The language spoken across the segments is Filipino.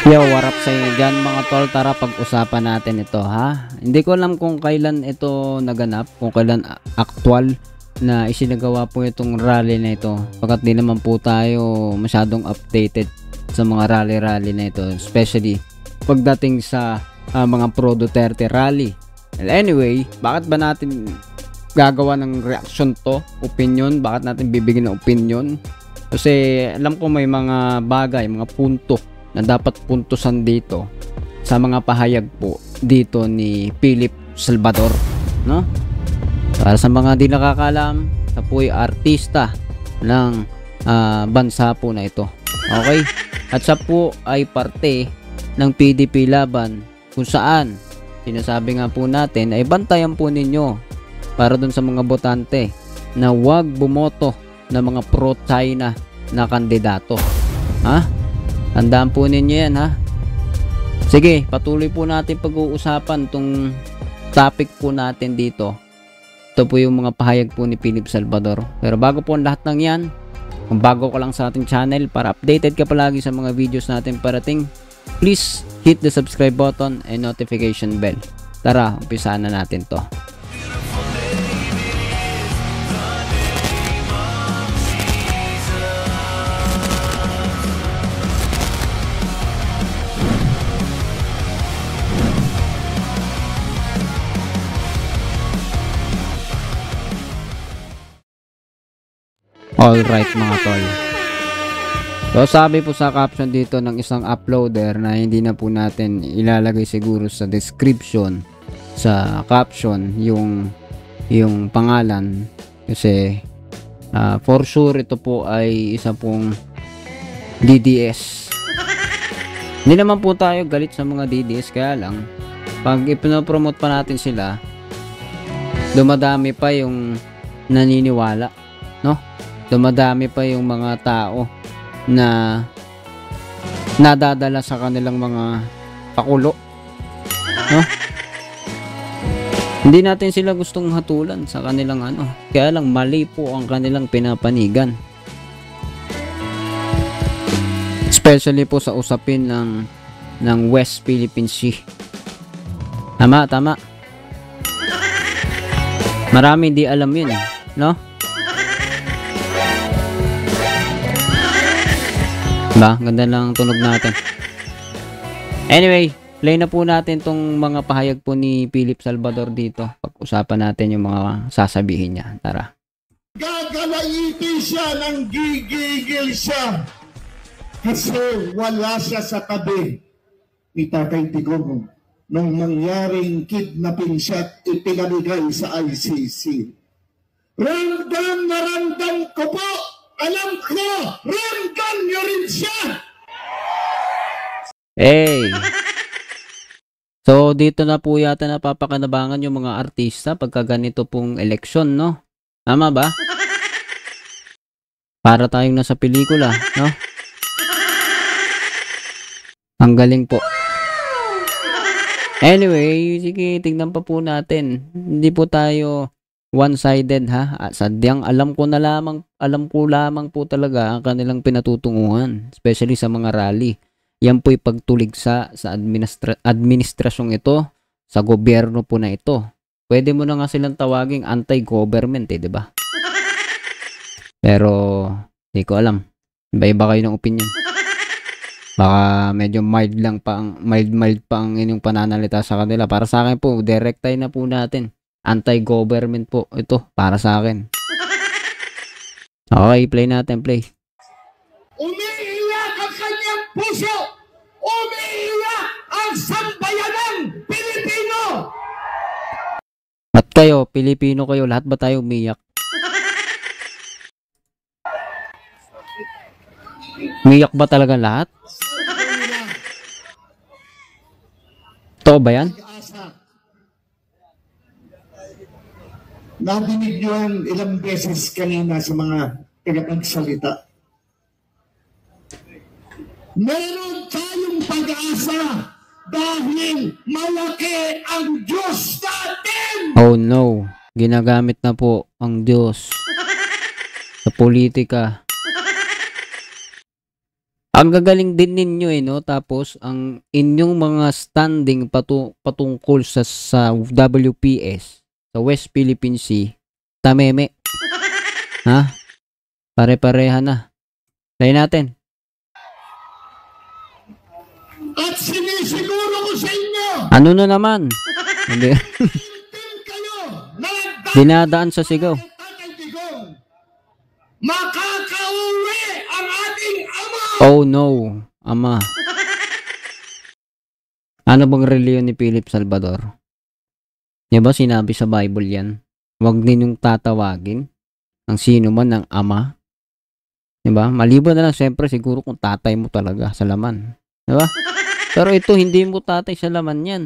Yo, what up sa inyo dyan mga tol? Tara pag-usapan natin ito ha. Hindi ko alam kung kailan ito naganap, kung kailan actual na isinagawa po itong rally na ito. Pagkat di naman po tayo masyadong updated sa mga rally na ito. Especially pagdating sa mga Pro Duterte rally. Well, anyway, bakit ba natin gagawa ng reaction to? Opinion? Bakit natin bibigyan ng opinion? Kasi alam ko may mga bagay, mga punto na dapat puntusan dito sa mga pahayag po dito ni Philip Salvador, no? Para sa mga di nakakalam, siya po ay artista ng bansa po na ito. Okay? At siya po ay parte ng PDP Laban, kung saan sinasabi nga po natin ay bantayan po ninyo para dun sa mga botante na huwag bumoto ng mga pro-China na kandidato. Ha? Tandaan po ninyo yan ha. Sige, patuloy po natin pag-uusapan tong topic po natin dito. Ito po yung mga pahayag po ni Philip Salvador. Pero bago po ang lahat ng yan, kung bago ka lang sa ating channel para updated ka palagi sa mga videos natin parating, please hit the subscribe button and notification bell. Tara, umpisahan na natin to. Alright mga tol. So sabi po sa caption dito ng isang uploader na hindi na po natin ilalagay siguro sa description, sa caption yung pangalan kasi for sure ito po ay isa pong DDS. Hindi naman po tayo galit sa mga DDS, kaya lang pag ipinopromote pa natin sila, dumadami pa yung naniniwala, no? Dumadami pa yung mga tao na nadadala sa kanilang mga pakulo, no? Hindi natin sila gustong hatulan sa kanilang kaya lang mali po ang kanilang pinapanigan, especially po sa usapin ng West Philippine Sea. Tama. Marami di alam yun, no? Ba, ganda lang tunog natin. Anyway, play na po natin tong mga pahayag po ni Philip Salvador dito. Pag-usapan natin yung mga sasabihin niya. Tara. Gagalaitin siya ng gigigil siya kasi wala siya sa tabi ni Tatay Digong nung mangyaring kidnapping siya at ipinamigay sa ICC. Ramdam na ramdam ko po! Alam ko, ramdam nyo rin siya! Hey! So, dito na po yata napapakanabangan yung mga artista pagka ganito pong eleksyon, no? Tama ba? Para tayong nasa pelikula, no? Ang galing po. Anyway, sige, tingnan pa po natin. Hindi po tayo one-sided ha. Sadyang alam ko lamang po talaga ang kanilang pinatutunguhan, especially sa mga rally. Yan po'y pagtuligsa sa administrasyong ito, sa gobyerno po na ito. Pwede mo na nga silang tawaging anti-government di ba? Pero hindi ko alam. Iba-iba kayo ng opinion. Baka medyo mild pa ang inyong pananalita sa kanila. Para sa akin po, direktay na po natin. Anti-government po ito para sa akin. Okay, play natin, play. Umiiyak ang kanyang puso! Umiiyak ang sambayanang Pilipino! At kayo, Pilipino kayo, lahat ba tayo umiyak? Umiyak ba talaga lahat? Totoo ba yan? Nadinig nyo yan ilang beses kanina sa mga tagapagsalita. Meron tayong pag-asa dahil malaki ang Diyos natin! Oh no, ginagamit na po ang Diyos sa politika. Ang gagaling din ninyo no? Tapos ang inyong mga standing patungkol sa WPS, sa West Philippine Sea, tameme. Ha? Pare-pareha na. Try natin. At sinisiguro ko sa inyo, Ano na naman? Hindi. din kayo na Dinadaan sa sigaw. Tatay Digong, makakauwi ang ating ama. Oh no, ama. Ano bang reliyon ni Philip Salvador? Di ba sinabi sa Bible yan? Huwag ninyong tatawagin ang sino man ng ama. Di ba? Maliban na lang siyempre siguro kung tatay mo talaga sa laman. Di ba? Pero ito hindi mo tatay sa laman yan.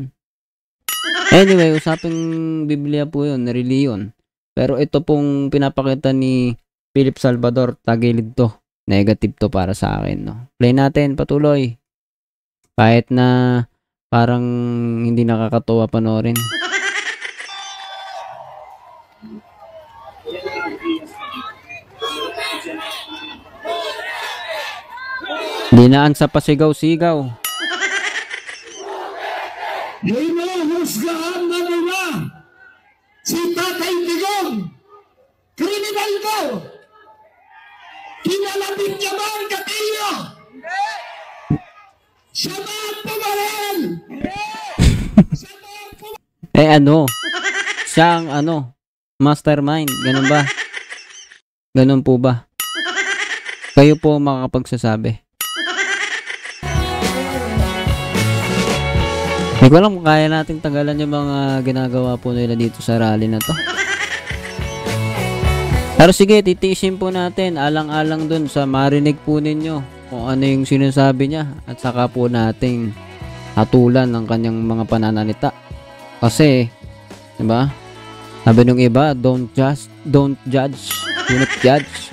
Anyway, usaping Biblia po yun, reliyon. Pero ito pong pinapakita ni Philip Salvador, tagilid to. Negative to para sa akin, no? Play natin, patuloy. Kahit na parang hindi nakakatuwa panoorin. Dinaan sa pasigaw-sigaw. Hinuhusgahan na nila si Tatay Digong. Kriminal ko. Kinalabit niya ba ang gatilyo? Siya ba ang pumarel? Siya ba ang pumarel? Ano? Siya ang mastermind. Ganun ba? Ganun po ba? Kayo po makakapagsasabi. Hindi ko alam kung kaya nating tagalan yung mga ginagawa po nila dito sa rally na to. Pero sige, titiisin po natin alang-alang dun sa marinig po ninyo kung ano yung sinasabi niya at saka po nating hatulan ng kanyang mga pananalita. Kasi, diba? Sabi nung iba, don't judge, do not judge.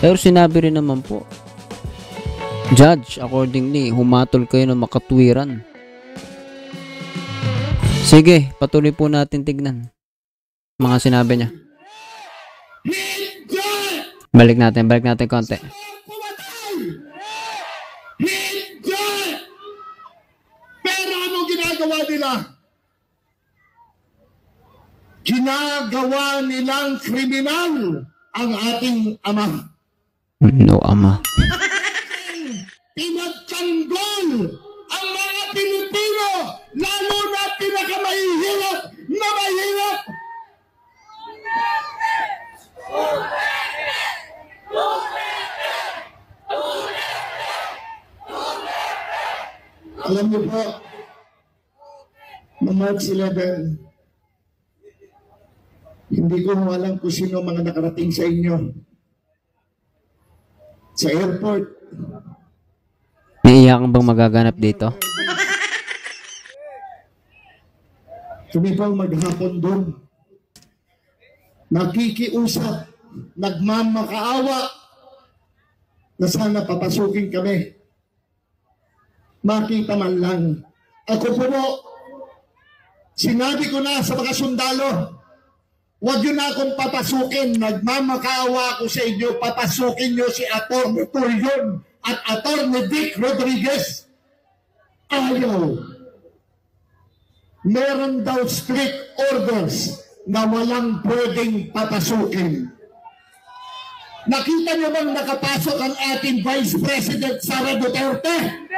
Pero sinabi rin naman po, judge accordingly, humatol kayo ng makatwiran. Sige, patuloy po natin tignan mga sinabi niya. Balik natin konti. Hindi! Pero ano ginagawa nila? Ginagawa nilang kriminal ang ating ama. No, ama. Pinagtanggol ang mga Pilipino, lalo na pinakamahihirap na mahirap. Alam niyo po, na March 11, hindi ko alam kung sino mga nakarating sa inyo. Sa airport. Naiiyak bang magaganap dito? Kami pang maghapon doon. Nakikiusap, nagmamakaawa na sana papasukin kami. Makita man lang. Ako po, sinabi ko na sa mga sundalo, huwag yun na akong papasukin. Nagmamakaawa ako sa inyo, papasukin nyo si Atty. Tullion at Atty. Dick Rodriguez. Ayaw. Meron daw strict orders na walang pwedeng papasukin. Nakita nyo bang nakapasok ang ating Vice President Sara Duterte?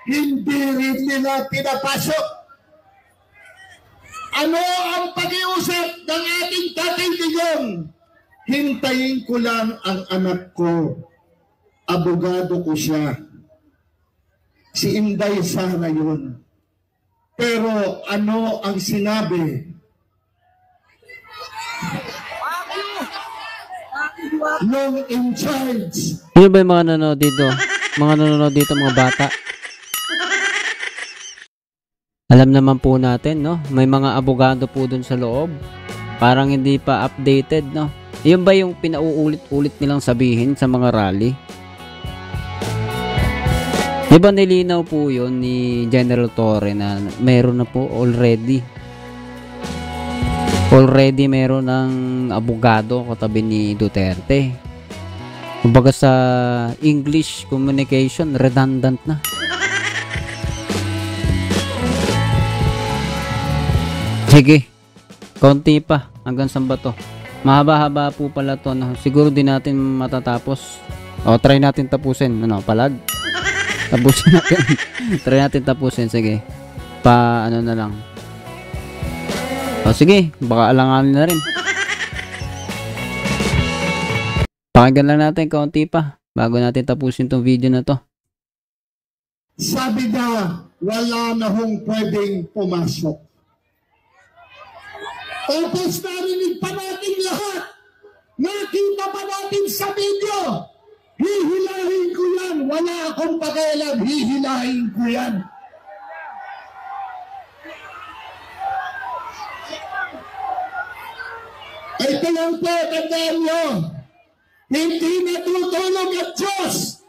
Hindi rin nila pinapasok. Ano ang pag-iusap ng ating Tatay Digong? Hintayin ko lang ang anak ko. Abogado ko siya. Si Inday Sara yun. Pero ano ang sinabi? Nung in charge. Sino ba yung mga nanonood dito? Mga nanonood dito, mga bata. Alam naman po natin, no? May mga abogado po dun sa loob. Parang hindi pa updated, no? Yun ba yung pinauulit-ulit nilang sabihin sa mga rally? Di ba nilinaw po yun ni General Torre na meron na po already meron ng abogado katabi ni Duterte. Kumbaga sa English communication, redundant na. Sige, konti pa. Hanggang saan ba to? Mahaba-haba po pala to. No? Siguro din natin matatapos. O, try natin tapusin. Ano, palag? Tapusin natin. Try natin tapusin. Sige. Ano na lang. O, sige. Baka alanganin na rin. Pakinggan lang natin kaunti pa bago natin tapusin tong video na to. Sabi na, wala na hong pwedeng pumasok. Tapos narinig pa natin lahat. Nakita pa natin sa video. Hihilahin ko yan. Wala akong pakialam. Hihilahin ko yan. Ito lang po, tandaan nyo. Hindi natutulog ang Diyos.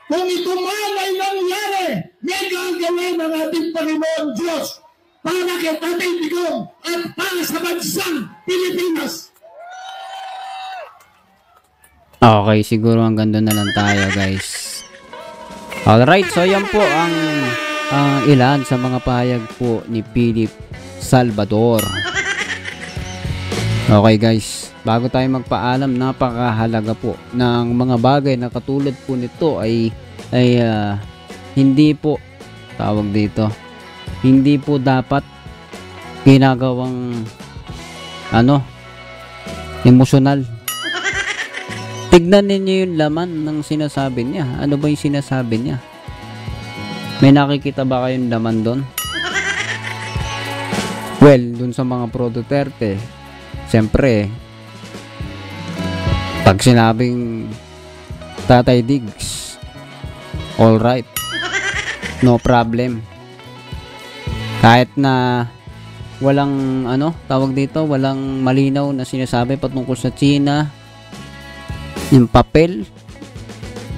Kung ito man ay nangyari, may gagawin ng ating Panginoon Diyos para kay Tatay Digong at para sa bansang Pilipinas. Okay, siguro hanggang doon na lang tayo, guys. Alright, so yan po ang ilan sa mga pahayag po ni Philip Salvador. Okay, guys. Bago tayo magpaalam, napakahalaga po ng mga bagay na katulad po nito ay hindi po tawag dito. Hindi po dapat ginagawang emosyonal. Tignan ninyo yung laman ng sinasabi niya. Ano ba yung sinasabi niya? May nakikita ba kayong laman doon? Well, dun sa mga pro Duterte, siyempre, pag sinabing Tatay Diggs, alright, no problem. Kahit na walang tawag dito, walang malinaw na sinasabi patungkol sa China, yung papel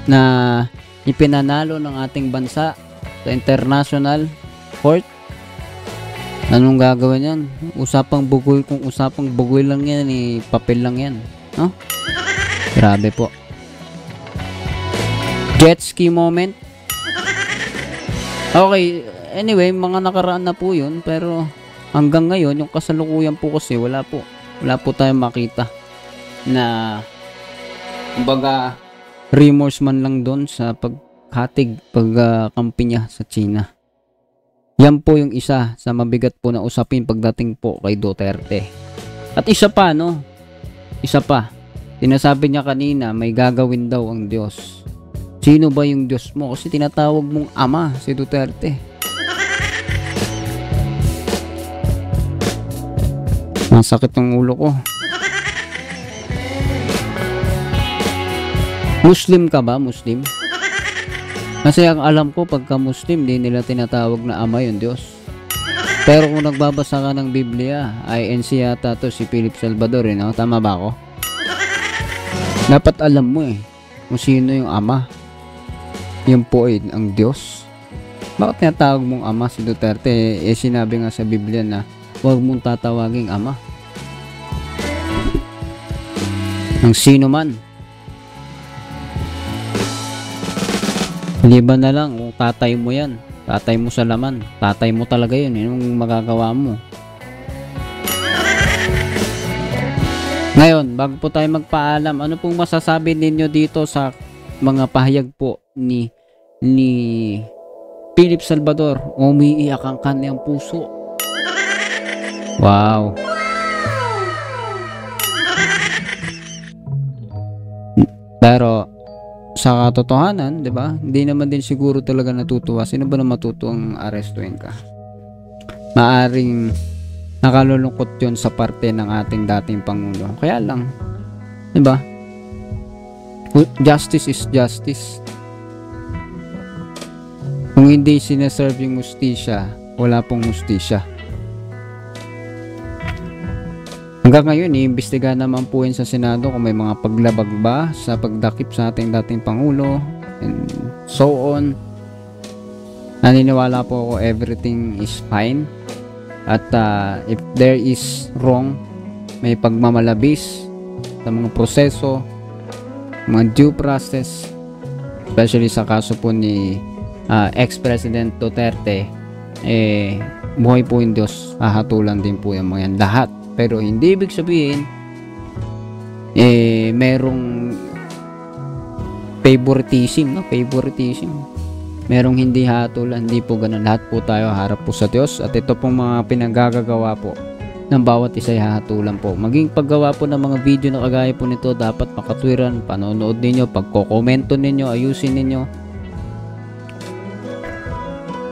na ipinanalo ng ating bansa sa international court, anong gagawin yan? Usapang bugoy, kung usapang bugoy lang yan, papel lang yan, no? Grabe po. Jet ski moment. Okay, anyway, mga nakaraan na po yun, pero hanggang ngayon, yung kasalukuyan po kasi wala po tayong makita na kumbaga remorse man lang doon sa pagkampi niya sa China. Yan po yung isa sa mabigat po na usapin pagdating po kay Duterte. At isa pa, sinasabi niya kanina, may gagawin daw ang Diyos. Sino ba yung Diyos mo? Kasi tinatawag mong ama si Duterte. Masakit ng ulo ko. Muslim ka ba? Muslim? Kasi ang alam ko, pagka Muslim, di nila tinatawag na ama yung Diyos. Pero kung nagbabasa ka ng Biblia, INC yata to si Philip Salvador, no? Tama ba ako? Dapat alam mo kung sino yung ama. Yung po ang Diyos. Bakit tinatawag mong ama si Duterte? Sinabi nga sa Biblia na huwag mong tatawaging ama ng sino man. Liban na lang kung tatay mo yan, tatay mo sa laman, tatay mo talaga yun, yung magagawa mo. Ngayon, bago po tayo magpaalam, ano pong masasabi ninyo dito sa mga pahayag po ni Philip Salvador? Umiiyak ang kanyang puso. Wow. Pero sa katotohanan, 'di ba? Hindi naman din siguro talaga natutuwa. Sino ba na matutuwang arestuhin ka? Maaring nakalulungkot 'yon sa parte ng ating dating pangulo. Kaya lang, 'di ba? Justice is justice. Kung hindi sineserve yung hustisya, wala pong hustisya. Hanggang ngayon, iimbestigahan naman po yun sa Senado kung may mga paglabag ba sa pagdakip sa ating dating Pangulo and so on. Naniniwala po ako everything is fine. At if there is wrong, may pagmamalabis sa mga proseso, mga due process, especially sa kaso po ni ex-president Duterte, buhay po yung Diyos, hahatulan din po yung mga yan lahat. Pero hindi ibig sabihin merong favoritism, no? Favoritism. Merong hindi hatulan, hindi po ganun. Lahat po tayo harap po sa Diyos, at ito pong mga pinagagagawa po ng bawat isa ay hahatulan po. Maging paggawa po ng mga video na kagaya po nito, dapat makatwiran, panonood ninyo, pagko-komento ninyo, ayusin ninyo.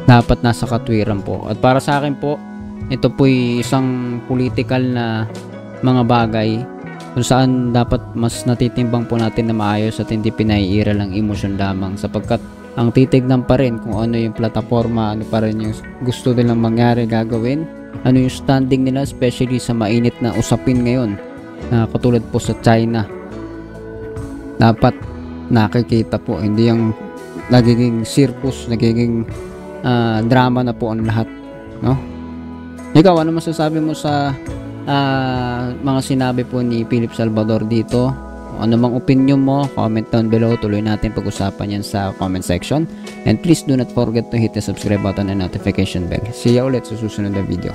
Dapat nasa katwiran po. At para sa akin po, ito po ay isang political na mga bagay kung saan dapat mas natitimbang po natin na maayos at hindi pinaiira lang emosyon lamang, sapagkat ang titignan pa rin kung ano yung plataforma, ano pa rin yung gusto nilang mangyari, gagawin, ano yung standing nila, especially sa mainit na usapin ngayon, katulad po sa China. Dapat nakikita po, hindi yung nagiging circus, nagiging drama na po ang lahat, no? Ikaw, ano masasabi mo sa mga sinabi po ni Philip Salvador dito? Ano mang opinion mo, comment down below. Tuloy natin pag-usapan yan sa comment section. And please do not forget to hit the subscribe button and notification bell. See you ulit sa susunod na video.